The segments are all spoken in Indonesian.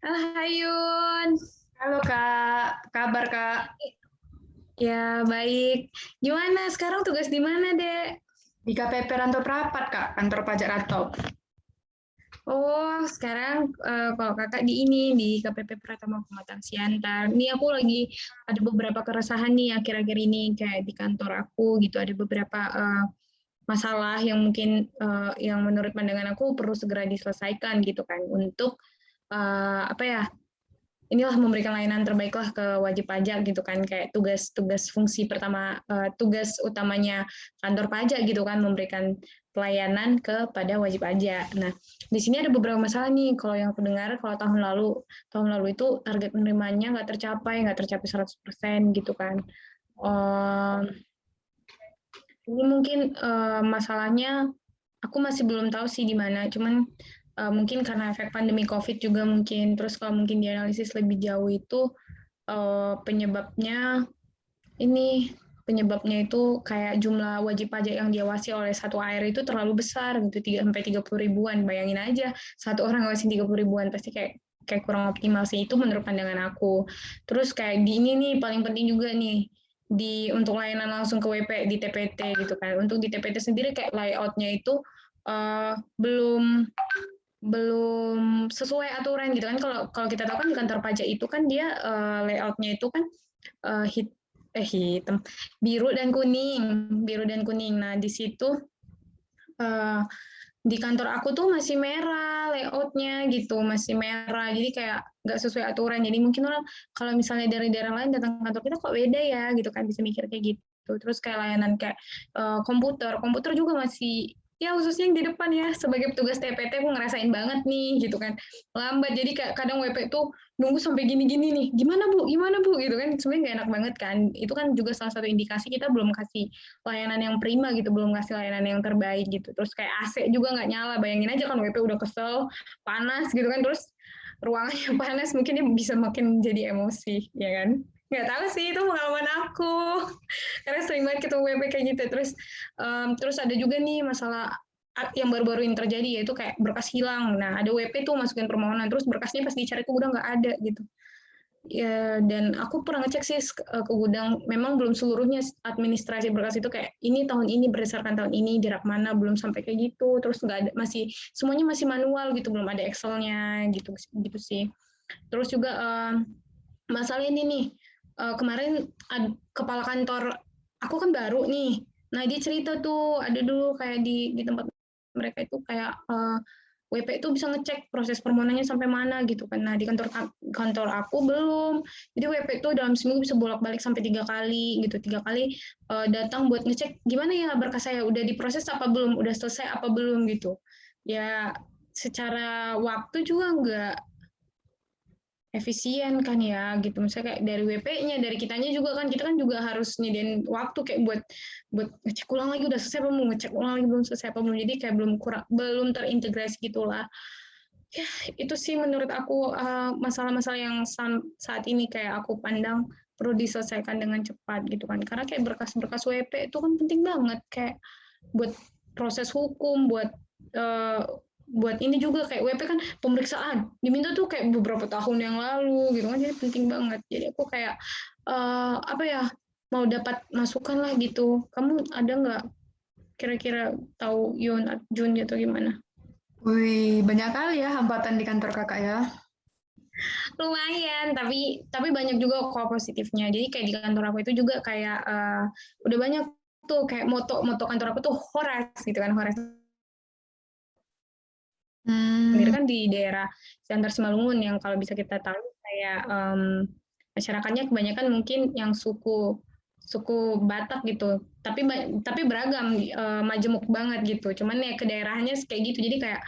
Halo Hayun. Halo Kak, apa kabar Kak? Ya, baik. Gimana sekarang tugas di mana, Dek? Di KPP Rantau Prapat Kak, kantor pajak Rantau. Oh, sekarang kalau kakak di KPP Pratama Pematang Siantar. Ini aku lagi ada beberapa keresahan nih akhir-akhir ini kayak di kantor aku gitu ada beberapa masalah yang mungkin yang menurut pandangan aku perlu segera diselesaikan gitu kan untuk apa ya inilah memberikan layanan terbaik lah ke wajib pajak gitu kan kayak tugas-tugas fungsi pertama tugas utamanya kantor pajak gitu kan memberikan pelayanan kepada wajib pajak. Nah, di sini ada beberapa masalah nih kalau yang aku dengar kalau tahun lalu itu target penerimanya nggak tercapai 100% gitu kan. Um, ini mungkin masalahnya aku masih belum tahu sih di mana, cuman mungkin karena efek pandemi COVID juga mungkin. Terus kalau mungkin dianalisis lebih jauh itu penyebabnya ini penyebabnya itu kayak jumlah wajib pajak yang diawasi oleh satu AR itu terlalu besar gitu 3 sampai 30 ribuan. Bayangin aja satu orang ngawasin 30 ribuan pasti kayak kurang optimal sih itu menurut pandangan aku. Terus kayak di ini nih paling penting juga nih di untuk layanan langsung ke WP di TPT gitu kan. Untuk di TPT sendiri kayak layoutnya itu belum belum sesuai aturan gitu kan. Kalau kalau kita tahu kan di kantor pajak itu kan dia layoutnya itu kan eh, hit hitam biru dan kuning. Nah di situ eh, di kantor aku tuh masih merah layoutnya gitu masih merah jadi kayak nggak sesuai aturan jadi mungkin orang kalau misalnya dari daerah lain datang ke kantor kita kok beda ya gitu kan bisa mikir kayak gitu terus kayak layanan kayak komputer juga masih ya khususnya yang di depan ya sebagai petugas TPT aku ngerasain banget nih gitu kan lambat jadi kayak kadang WP tuh nunggu sampai gini-gini nih gimana bu gitu kan sebenarnya nggak enak banget kan itu kan juga salah satu indikasi kita belum kasih layanan yang prima gitu belum ngasih layanan yang terbaik gitu terus kayak AC juga nggak nyala bayangin aja kan WP udah kesel panas gitu kan terus ruangannya panas mungkin dia bisa makin jadi emosi ya kan nggak tahu sih itu pengalaman aku karena sering banget ketemu WP kayak gitu terus ada juga nih masalah yang baru-baru ini terjadi yaitu kayak berkas hilang nah ada WP tuh masukin permohonan terus berkasnya pas dicari tuh udah nggak ada gitu. Ya, dan aku pernah ngecek sih ke gudang, memang belum seluruhnya administrasi berkas itu kayak ini tahun ini berdasarkan tahun ini jarak mana belum sampai kayak gitu, terus nggak ada masih semuanya masih manual gitu, belum ada Excelnya gitu gitu sih. Terus juga masalah ini nih kemarin kepala kantor aku kan baru nih, nah dia cerita tuh ada dulu kayak di tempat mereka itu kayak WP itu bisa ngecek proses permohonannya sampai mana gitu kan. Nah di kantor aku belum. Jadi WP itu dalam seminggu bisa bolak-balik sampai 3 kali gitu. 3 kali datang buat ngecek gimana ya berkas saya udah diproses apa belum, udah selesai apa belum gitu. Ya secara waktu juga nggak efisien kan ya gitu misalnya kayak dari WP-nya dari kitanya juga kan kita kan juga harus nyediain waktu kayak buat buat ngecek ulang lagi udah selesai belum ngecek ulang lagi belum selesai apa belum jadi kayak belum terintegrasi gitulah ya itu sih menurut aku masalah-masalah yang saat ini kayak aku pandang perlu diselesaikan dengan cepat gitu kan karena kayak berkas-berkas WP itu kan penting banget kayak buat proses hukum eh, buat ini juga kayak WP kan pemeriksaan diminta tuh kayak beberapa tahun yang lalu gitu kan jadi penting banget jadi aku kayak apa ya mau dapat masukan lah gitu kamu ada nggak kira-kira tahu Jun gitu gimana. Wih, banyak kali ya hambatan di kantor kakak ya. Lumayan tapi banyak juga kok positifnya jadi kayak di kantor aku itu juga kayak udah banyak tuh kayak moto moto kantor aku tuh horas gitu kan horas sendiri Hmm, kan di daerah Siantar Simalungun yang kalau bisa kita tahu kayak masyarakatnya kebanyakan mungkin yang suku suku Batak gitu tapi beragam majemuk banget gitu cuman ya ke daerahnya kayak gitu jadi kayak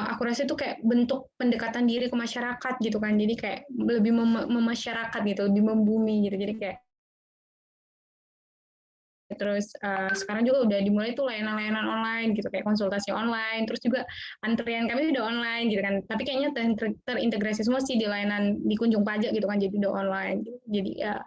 aku rasa itu kayak bentuk pendekatan diri ke masyarakat gitu kan jadi kayak lebih memasyarakat gitu lebih membumi gitu jadi kayak terus sekarang juga udah dimulai tuh layanan-layanan online gitu kayak konsultasi online terus juga antrian kami udah online gitu kan tapi kayaknya terintegrasi semua sih di layanan di kunjung pajak gitu kan jadi udah online gitu. Jadi ya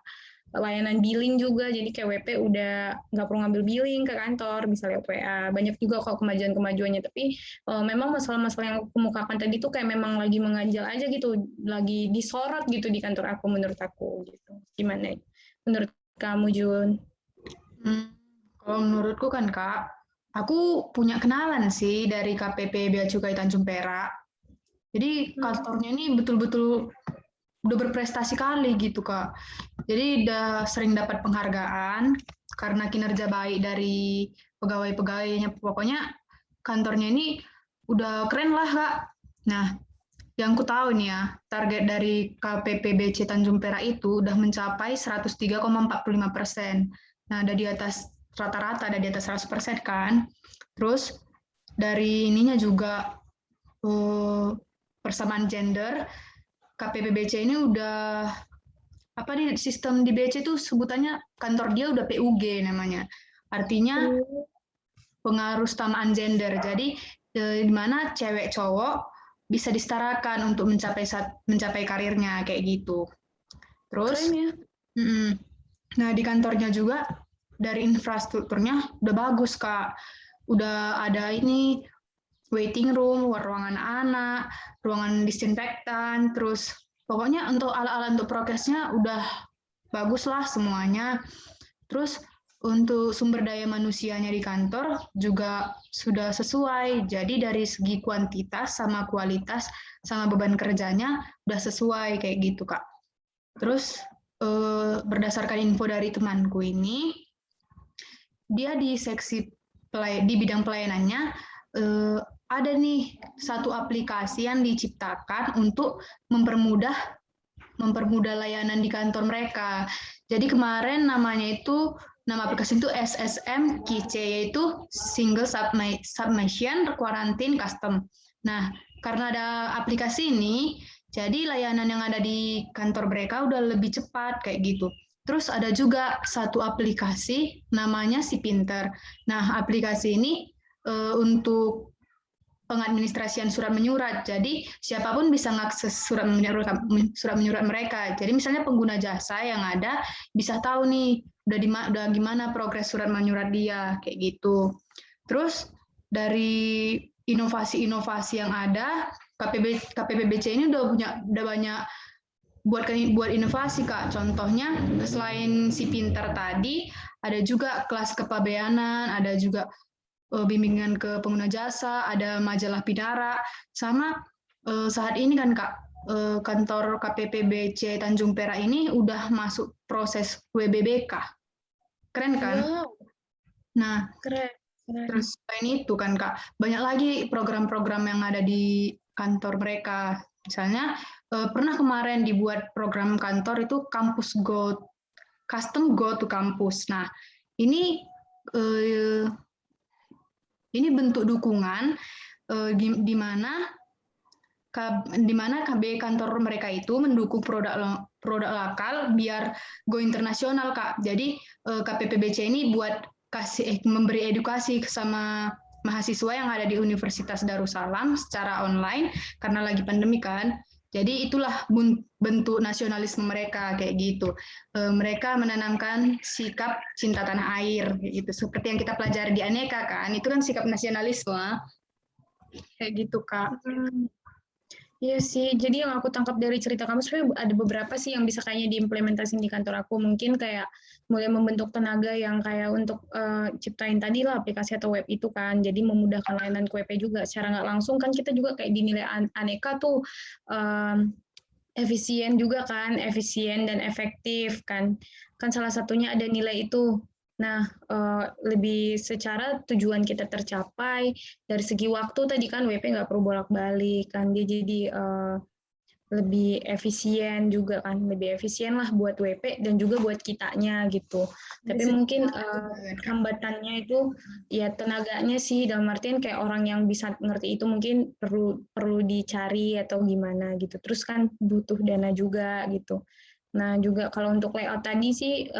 layanan billing juga, jadi kayak WP udah nggak perlu ngambil billing ke kantor, bisa lewat WA. Banyak juga kok kemajuan-kemajuannya, tapi memang masalah-masalah yang aku kemukakan tadi tuh kayak memang lagi menganjal aja gitu, lagi disorot gitu di kantor aku, menurut aku gitu. Gimana menurut kamu, Jun? Kalau menurutku kan Kak, aku punya kenalan sih dari KPP Bea Cukai Tanjung Perak. Jadi kantornya ini betul-betul udah berprestasi kali gitu Kak. Jadi udah sering dapat penghargaan karena kinerja baik dari pegawai-pegawainya. Pokoknya kantornya ini udah keren lah Kak. Nah, yang ku tahu nih ya, target dari KPPBC Tanjung Perak itu udah mencapai 103,45%. Nah, ada di atas rata-rata, ada di atas 100% kan. Terus dari ininya juga persamaan gender, KPPBC ini udah apa di sistem di BC itu sebutannya kantor dia udah PUG namanya. Artinya pengaruh samaan gender. Jadi di mana cewek cowok bisa disetarakan untuk mencapai karirnya kayak gitu. Terus, Keren ya. Nah di kantornya juga dari infrastrukturnya udah bagus Kak. Udah ada ini waiting room, ruangan anak, ruangan disinfektan, terus pokoknya untuk alat-alat untuk prokesnya udah bagus lah semuanya. Terus untuk sumber daya manusianya di kantor juga sudah sesuai. Jadi dari segi kuantitas sama kualitas sama beban kerjanya udah sesuai kayak gitu, Kak. Terus berdasarkan info dari temanku ini, dia di seksi di bidang pelayanannya ada nih satu aplikasi yang diciptakan untuk mempermudah layanan di kantor mereka. Jadi kemarin nama aplikasi itu SSM KIC, yaitu Single Submission Quarantine Custom. Nah, karena ada aplikasi ini, jadi layanan yang ada di kantor mereka udah lebih cepat kayak gitu. Terus ada juga satu aplikasi namanya Si Pinter. Nah, aplikasi ini untuk pengadministrasian surat menyurat. Jadi siapapun bisa mengakses surat menyurat mereka. Jadi misalnya pengguna jasa yang ada bisa tahu nih udah gimana progres surat menyurat dia kayak gitu. Terus dari inovasi-inovasi yang ada, KPPBC ini udah banyak buat inovasi Kak. Contohnya selain Si Pintar tadi, ada juga kelas kepabeanan, ada juga bimbingan ke pengguna jasa, ada majalah Bidara, sama saat ini kan Kak, kantor KPPBC Tanjung Perak ini udah masuk proses WBBK. Keren kan? Wow. Nah, keren. Terus selain itu kan Kak, banyak lagi program-program yang ada di kantor mereka. Misalnya, pernah kemarin dibuat program kantor itu Kampus Go, Custom Go to Campus. Nah, ini bentuk dukungan di mana KB kantor mereka itu mendukung produk lokal biar go internasional Kak. Jadi KPPBC ini buat memberi edukasi sama mahasiswa yang ada di Universitas Darussalam secara online karena lagi pandemi kan. Jadi itulah bentuk nasionalisme mereka kayak gitu. Mereka menanamkan sikap cinta tanah air gitu. Seperti yang kita pelajari di Aneka kan, itu kan sikap nasionalisme. Kayak gitu, Kak. Iya sih, jadi yang aku tangkap dari cerita kamu sebenarnya ada beberapa sih yang bisa kayaknya diimplementasiin di kantor aku. Mungkin kayak mulai membentuk tenaga yang kayak untuk ciptain tadi lah aplikasi atau web itu kan. Jadi memudahkan layanan ke WP juga. Secara nggak langsung kan kita juga kayak dinilai Aneka tuh efisien juga kan, efisien dan efektif kan. Kan salah satunya ada nilai itu. Nah, lebih secara tujuan kita tercapai, dari segi waktu tadi kan WP nggak perlu bolak-balik kan, dia jadi lebih efisien juga kan, lebih efisien lah buat WP dan juga buat kitanya gitu. Tapi mungkin hambatannya itu ya tenaganya sih, dalam artian kayak orang yang bisa ngerti itu mungkin perlu dicari atau gimana gitu. Terus kan butuh dana juga gitu. Nah juga kalau untuk layout tadi sih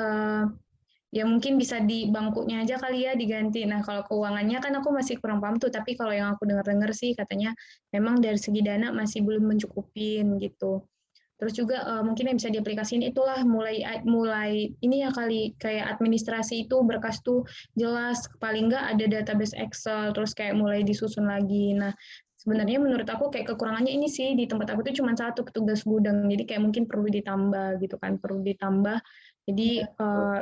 ya mungkin bisa di bangkunya aja kali ya diganti. Nah kalau keuangannya kan aku masih kurang paham tuh, tapi kalau yang aku dengar-dengar sih katanya memang dari segi dana masih belum mencukupin gitu. Terus juga mungkin yang bisa diaplikasiin itulah mulai ini ya kali kayak administrasi itu berkas tuh jelas, paling nggak ada database Excel, terus kayak mulai disusun lagi. Nah, sebenarnya menurut aku kayak kekurangannya ini sih di tempat aku tuh cuma satu petugas gudang, jadi kayak mungkin perlu ditambah gitu kan, perlu ditambah. Jadi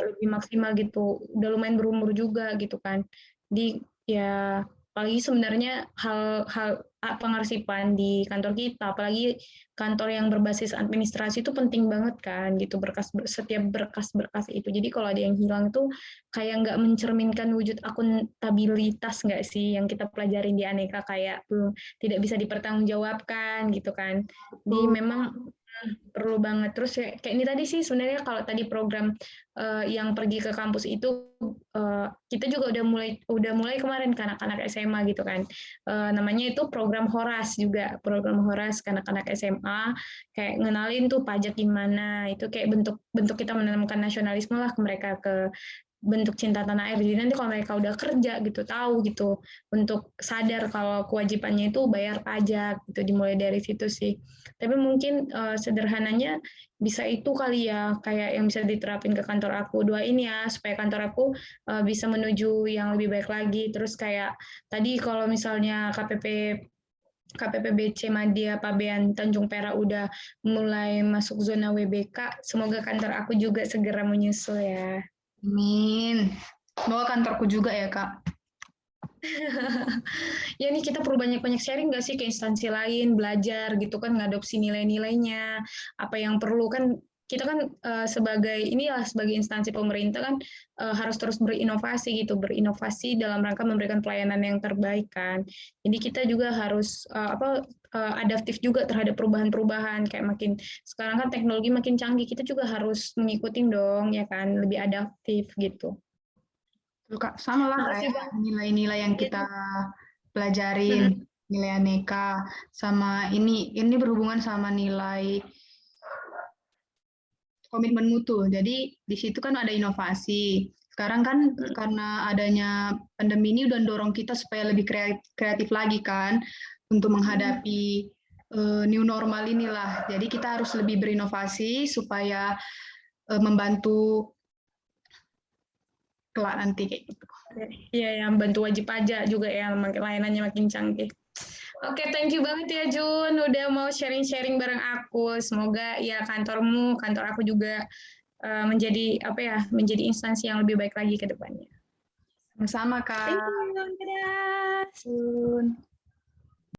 lebih maksimal gitu. Udah lumayan berumur juga gitu kan. Jadi ya apalagi sebenarnya hal-hal pengarsipan di kantor kita, apalagi kantor yang berbasis administrasi itu penting banget kan gitu setiap berkas-berkas itu. Jadi kalau ada yang hilang tuh kayak nggak mencerminkan wujud akuntabilitas nggak sih yang kita pelajarin di aneka kayak tidak bisa dipertanggungjawabkan gitu kan. Jadi memang perlu banget. Terus kayak ini tadi sih sebenarnya kalau tadi program yang pergi ke kampus itu kita juga udah mulai kemarin ke anak-anak SMA gitu kan. Namanya itu program Horas juga, program Horas ke anak-anak SMA kayak ngenalin tuh pajak gimana. Itu kayak bentuk kita menanamkan nasionalisme lah ke mereka, ke bentuk cinta tanah air. Jadi nanti kalau mereka udah kerja gitu, tahu gitu untuk sadar kalau kewajibannya itu bayar pajak gitu, dimulai dari situ sih. Tapi mungkin sederhananya bisa itu kali ya, kayak yang bisa diterapin ke kantor aku, doain ya supaya kantor aku bisa menuju yang lebih baik lagi. Terus kayak tadi kalau misalnya KPPBC Madya Pabean Tanjung Perak udah mulai masuk zona WBK, semoga kantor aku juga segera menyusul ya. Amin. Semoga kantorku juga ya, Kak. Ya nih kita perlu banyak-banyak sharing nggak sih ke instansi lain, belajar gitu kan, ngadopsi nilai-nilainya, apa yang perlu kan kita kan sebagai instansi pemerintah kan harus terus berinovasi gitu, berinovasi dalam rangka memberikan pelayanan yang terbaik kan. Jadi kita juga harus adaptif juga terhadap perubahan-perubahan kayak sekarang kan teknologi makin canggih, kita juga harus mengikuti dong ya kan, lebih adaptif gitu. Kak, sama lah kayak nilai-nilai yang kita pelajarin, nilai aneka, sama ini berhubungan sama nilai komitmen mutu. Jadi di situ kan ada inovasi. Sekarang kan karena adanya pandemi ini udah dorong kita supaya lebih kreatif lagi kan untuk menghadapi new normal inilah. Jadi kita harus lebih berinovasi supaya membantu kelak nanti kayak gitu. Iya, yang bantu wajib pajak juga ya, layanannya makin canggih. Oke, thank you banget ya Jun, udah mau sharing-sharing bareng aku. Semoga ya kantor aku juga menjadi menjadi instansi yang lebih baik lagi ke depannya. Sama Kak. Thank you, dadah.